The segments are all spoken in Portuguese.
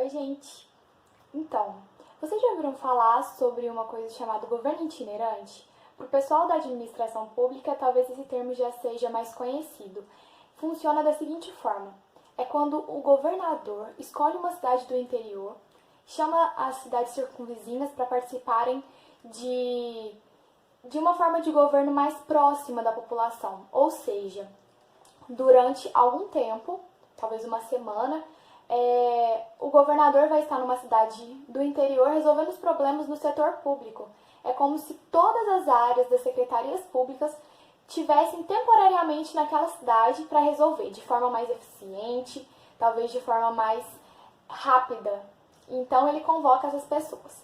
Oi, gente! Então, vocês já ouviram falar sobre uma coisa chamada governo itinerante? Para o pessoal da administração pública, talvez esse termo já seja mais conhecido. Funciona da seguinte forma: é quando o governador escolhe uma cidade do interior, chama as cidades circunvizinhas para participarem de uma forma de governo mais próxima da população. Ou seja, durante algum tempo, talvez uma semana, o governador vai estar numa cidade do interior resolvendo os problemas no setor público. É como se todas as áreas das secretarias públicas tivessem temporariamente naquela cidade para resolver de forma mais eficiente, talvez de forma mais rápida. Então ele convoca essas pessoas.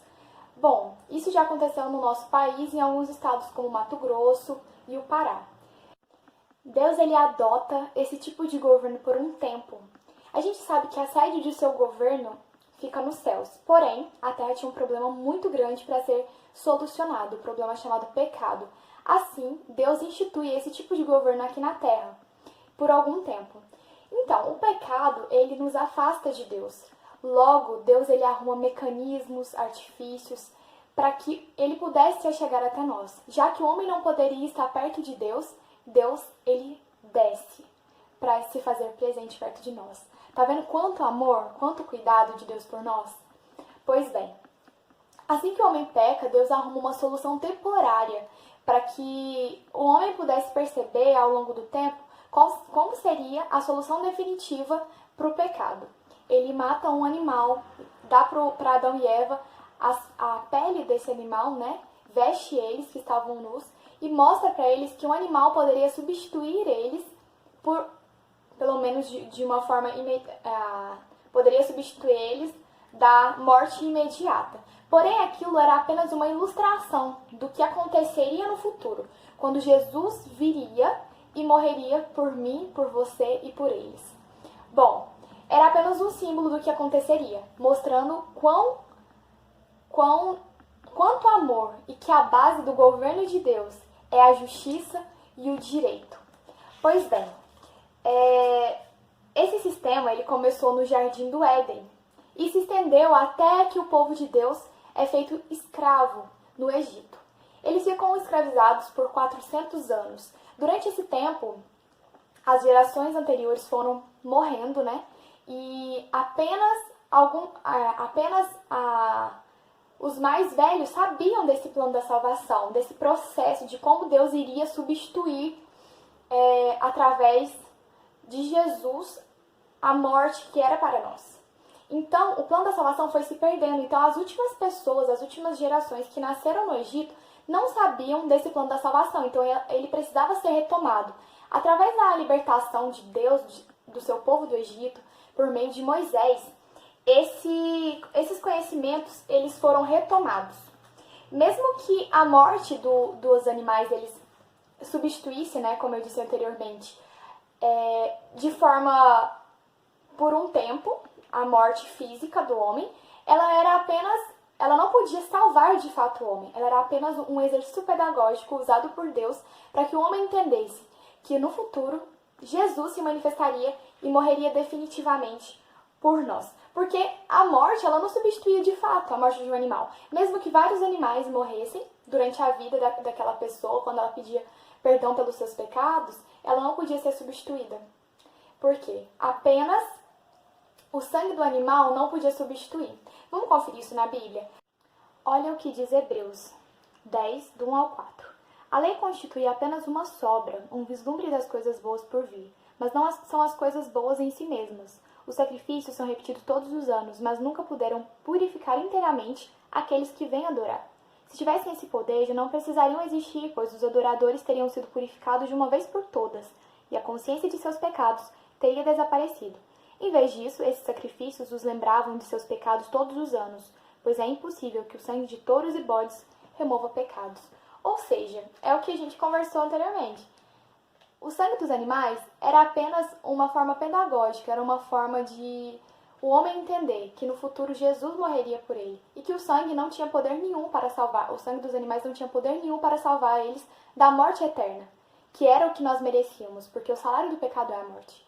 Bom, isso já aconteceu no nosso país em alguns estados como Mato Grosso e o Pará. Deus ele adota esse tipo de governo por um tempo. A gente sabe que a sede de seu governo fica nos céus, porém, a terra tinha um problema muito grande para ser solucionado, o problema chamado pecado. Assim, Deus institui esse tipo de governo aqui na terra, por algum tempo. Então, o pecado, ele nos afasta de Deus. Logo, Deus ele arruma mecanismos, artifícios, para que ele pudesse chegar até nós. Já que o homem não poderia estar perto de Deus, Deus ele desce para se fazer presente perto de nós. Tá vendo quanto amor, quanto cuidado de Deus por nós? Pois bem, assim que o homem peca, Deus arruma uma solução temporária para que o homem pudesse perceber ao longo do tempo como seria a solução definitiva para o pecado. Ele mata um animal, dá para Adão e Eva a pele desse animal, né? Veste eles que estavam nus e mostra para eles que um animal poderia substituir eles por, pelo menos de uma forma poderia substituir eles da morte imediata. Porém, aquilo era apenas uma ilustração do que aconteceria no futuro, quando Jesus viria e morreria por mim, por você e por eles. Bom, era apenas um símbolo do que aconteceria, mostrando quanto amor e que a base do governo de Deus é a justiça e o direito. Pois bem, esse sistema ele começou no Jardim do Éden e se estendeu até que o povo de Deus é feito escravo no Egito. Eles ficam escravizados por 400 anos. Durante esse tempo, as gerações anteriores foram morrendo, né? E os mais velhos sabiam desse plano da salvação, desse processo de como Deus iria substituir através de Jesus a morte que era para nós. Então, o plano da salvação foi se perdendo. Então, as últimas pessoas, as últimas gerações que nasceram no Egito não sabiam desse plano da salvação. Então, ele precisava ser retomado. Através da libertação de Deus, do seu povo do Egito, por meio de Moisés, esses conhecimentos eles foram retomados. Mesmo que a morte dos animais eles substituísse, né, como eu disse anteriormente, de forma por um tempo, a morte física do homem, ela não podia salvar de fato o homem. Ela era apenas um exercício pedagógico usado por Deus para que o homem entendesse que no futuro Jesus se manifestaria e morreria definitivamente por nós. Porque a morte, ela não substituía de fato a morte de um animal. Mesmo que vários animais morressem durante a vida daquela pessoa, quando ela pedia perdão pelos seus pecados, ela não podia ser substituída. Por quê? Apenas o sangue do animal não podia substituir. Vamos conferir isso na Bíblia? Olha o que diz Hebreus 10, do 1 ao 4. A lei constitui apenas uma sobra, um vislumbre das coisas boas por vir, mas não são as coisas boas em si mesmas. Os sacrifícios são repetidos todos os anos, mas nunca puderam purificar inteiramente aqueles que vêm adorar. Se tivessem esse poder, já não precisariam existir, pois os adoradores teriam sido purificados de uma vez por todas, e a consciência de seus pecados teria desaparecido. Em vez disso, esses sacrifícios os lembravam de seus pecados todos os anos, pois é impossível que o sangue de touros e bodes remova pecados. Ou seja, é o que a gente conversou anteriormente. O sangue dos animais era apenas uma forma pedagógica, era uma forma de o homem entender que no futuro Jesus morreria por ele e que o sangue não tinha poder nenhum para salvar, o sangue dos animais não tinha poder nenhum para salvar eles da morte eterna, que era o que nós merecíamos, porque o salário do pecado é a morte.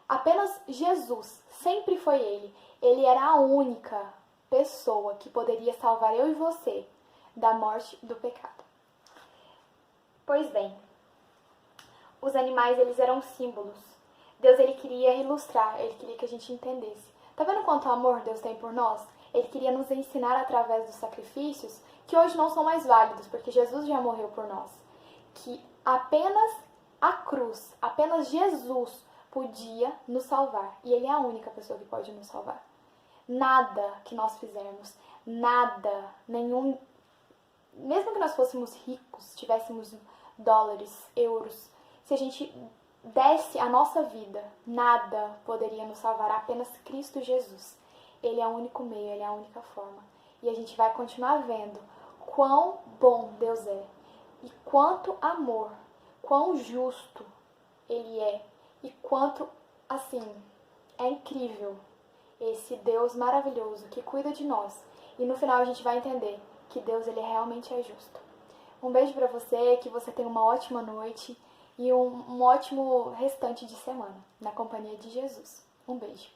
Apenas Jesus, sempre foi Ele. Ele era a única pessoa que poderia salvar eu e você da morte do pecado. Pois bem, os animais, eles eram símbolos. Deus, ele queria ilustrar, ele queria que a gente entendesse. Tá vendo quanto amor Deus tem por nós? Ele queria nos ensinar através dos sacrifícios que hoje não são mais válidos, porque Jesus já morreu por nós. Que apenas a cruz, apenas Jesus podia nos salvar. E Ele é a única pessoa que pode nos salvar. Nada que nós fizermos, nada, nenhum... Mesmo que nós fôssemos ricos, tivéssemos dólares, euros, se a gente desse a nossa vida, nada poderia nos salvar, apenas Cristo Jesus. Ele é o único meio, Ele é a única forma. E a gente vai continuar vendo quão bom Deus é e quanto amor, quão justo Ele é e quanto, assim, é incrível esse Deus maravilhoso que cuida de nós. E no final a gente vai entender que Deus, ele realmente é justo. Um beijo pra você, que você tenha uma ótima noite e um ótimo restante de semana na companhia de Jesus. Um beijo.